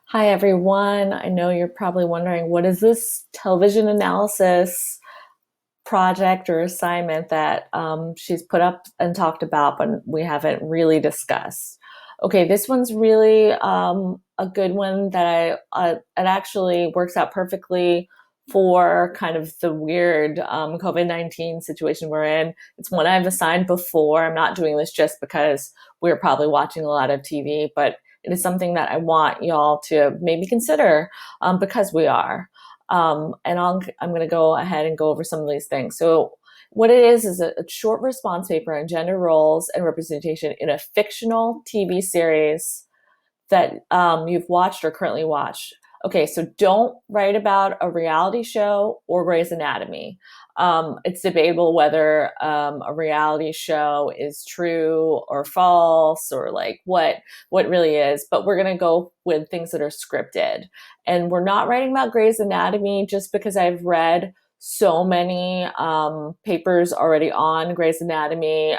Hi, everyone. I know you're probably wondering what is this television analysis project or assignment that she's put up and talked about, but we haven't really discussed. Okay, this one's really a good one that it actually works out perfectly for kind of the weird COVID-19 situation we're in. It's one I've assigned before. I'm not doing this just because we're probably watching a lot of TV, but it is something that I want y'all to maybe consider because we are. I'm going to go ahead and go over some of these things. So, what it is a short response paper on gender roles and representation in a fictional TV series that you've watched or currently watch. Okay, so don't write about a reality show or Grey's Anatomy. It's debatable whether a reality show is true or false or like what really is. But we're gonna go with things that are scripted, and we're not writing about Grey's Anatomy just because I've read so many papers already on Grey's Anatomy.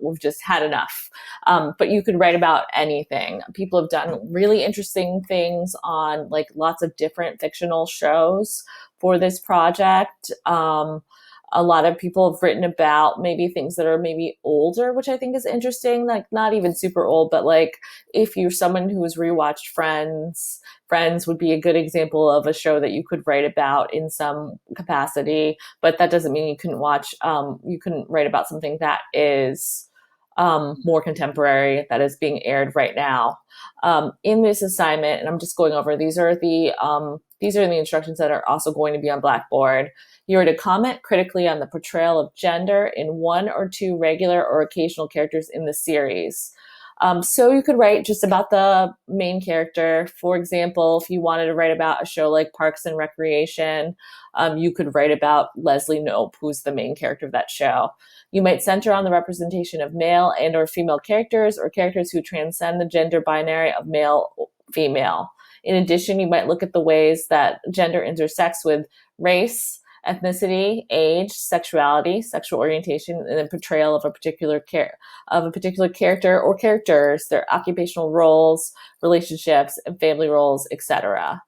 We've just had enough. But you could write about anything. People have done really interesting things on like lots of different fictional shows for this project. A lot of people have written about maybe things that are maybe older, which I think is interesting. Like not even super old, but like if you're someone who has rewatched Friends, Friends would be a good example of a show that you could write about in some capacity. But that doesn't mean you couldn't you couldn't write about something that is more contemporary that is being aired right now. In this assignment, and I'm just going over these are the instructions that are also going to be on Blackboard. You are to comment critically on the portrayal of gender in one or two regular or occasional characters in the series. So you could write just about the main character. For example, if you wanted to write about a show like Parks and Recreation, you could write about Leslie Knope, who's the main character of that show. You might center on the representation of male and or female characters or characters who transcend the gender binary of male female. In addition, you might look at the ways that gender intersects with race, ethnicity, age, sexuality, sexual orientation, and the portrayal of a particular character or characters, their occupational roles, relationships, and family roles, etc.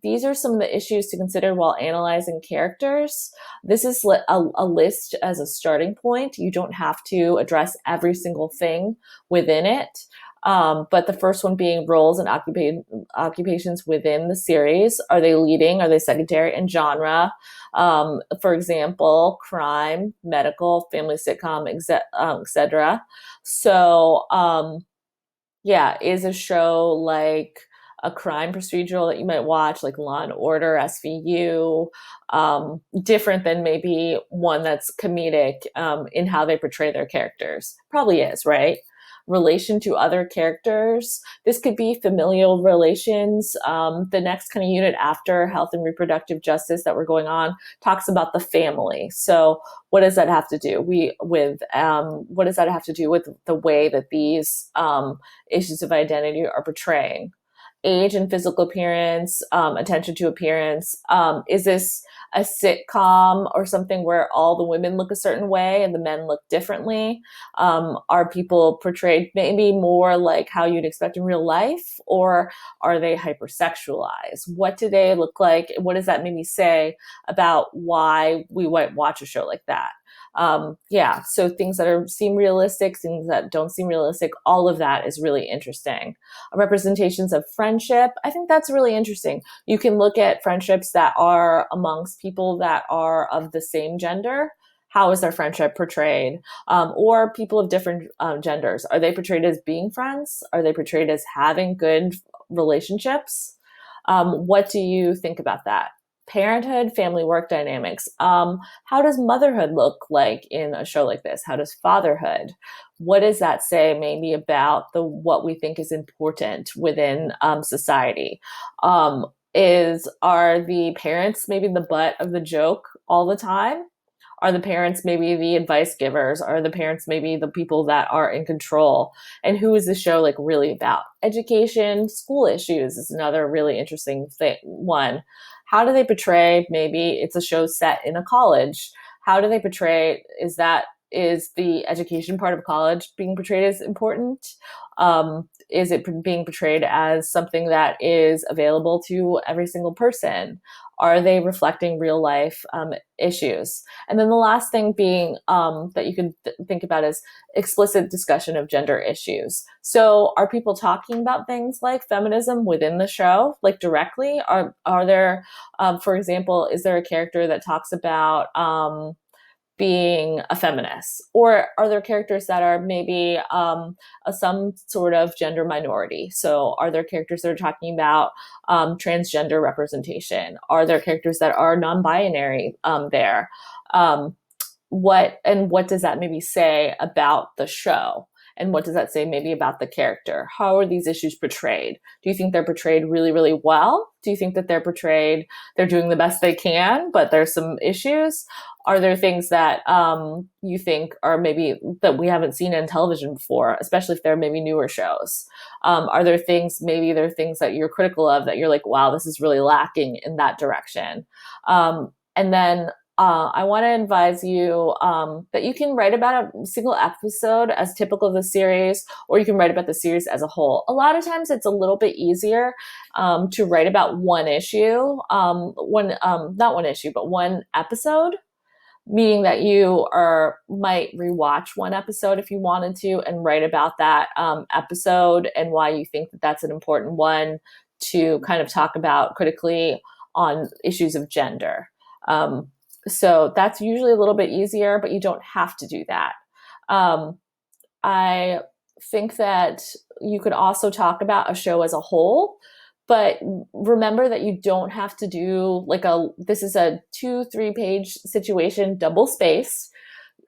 These are some of the issues to consider while analyzing characters. This is a list as a starting point. You don't have to address every single thing within it. But the first one being roles and occupations within the series. Are they leading? Are they secondary? And genre. For example, crime, medical, family sitcom, etc. So, yeah, is a show like a crime procedural that you might watch, like Law and Order, SVU, different than maybe one that's comedic in how they portray their characters? Probably is, right? Relation to other characters. This could be familial relations. The next kind of unit after health and reproductive justice that we're going on talks about the family. So what does that have to do what does that have to do with the way that these issues of identity are portraying? Age and physical appearance, attention to appearance. Is this a sitcom or something where all the women look a certain way and the men look differently? Are people portrayed maybe more like how you'd expect in real life, or are they hypersexualized? What do they look like? What does that maybe say about why we might watch a show like that? Yeah, so things that seem realistic, things that don't seem realistic, all of that is really interesting. Representations of friendship, I think that's really interesting. You can look at friendships that are amongst people that are of the same gender. How is their friendship portrayed? Or people of different genders. Are they portrayed as being friends? Are they portrayed as having good relationships? What do you think about that? Parenthood, family work dynamics. How does motherhood look like in a show like this? How does fatherhood? What does that say maybe about what we think is important within society? Are the parents maybe the butt of the joke all the time? Are the parents maybe the advice givers? Are the parents maybe the people that are in control? And who is the show like really about? Education, school issues is another really interesting one. How do they portray, maybe it's a show set in a college? How do they portray, is the education part of college being portrayed as important? Is it being portrayed as something that is available to every single person? Are they reflecting real life issues? And then the last thing being that you can think about is explicit discussion of gender issues. So are people talking about things like feminism within the show, like directly? Are there, for example, is there a character that talks about being a feminist, or are there characters that are maybe some sort of gender minority? So are there characters that are talking about transgender representation? Are there characters that are non-binary there? um, what does that maybe say about the show, and what does that say maybe about the character? How are these issues portrayed? Do you think they're portrayed really, really well? Do you think that they're doing the best they can, but there's some issues? Are there things that you think are maybe that we haven't seen in television before, especially if they're maybe newer shows? Are there things, maybe there are things that you're critical of that you're like, wow, this is really lacking in that direction? And then I want to advise you that you can write about a single episode as typical of the series, or you can write about the series as a whole. A lot of times it's a little bit easier to write about one issue, not one issue, but one episode, meaning that you might rewatch one episode if you wanted to and write about that episode and why you think that that's an important one to kind of talk about critically on issues of gender. So that's usually a little bit easier, but you don't have to do that. I think that you could also talk about a show as a whole, but remember that you don't have to do this is a 2-3 page situation, double spaced.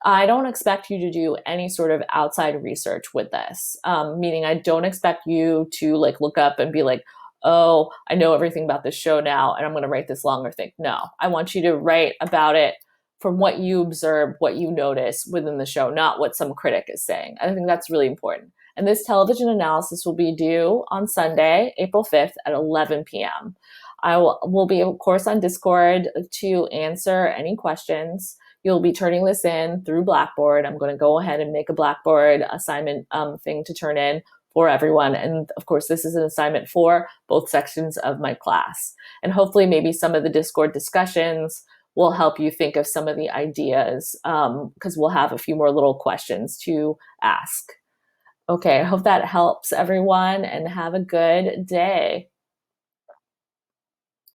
I don't expect you to do any sort of outside research with this, meaning I don't expect you to look up and be like, oh, I know everything about this show now and I'm going to write this longer thing. No, I want you to write about it from what you observe, what you notice within the show, not what some critic is saying. I think that's really important. And this television analysis will be due on Sunday, April 5th at 11 p.m. Will be, of course, on Discord to answer any questions. You'll be turning this in through Blackboard. I'm going to go ahead and make a Blackboard assignment thing to turn in for everyone. And of course, this is an assignment for both sections of my class. And hopefully maybe some of the Discord discussions will help you think of some of the ideas, because we'll have a few more little questions to ask. Okay, I hope that helps everyone, and have a good day.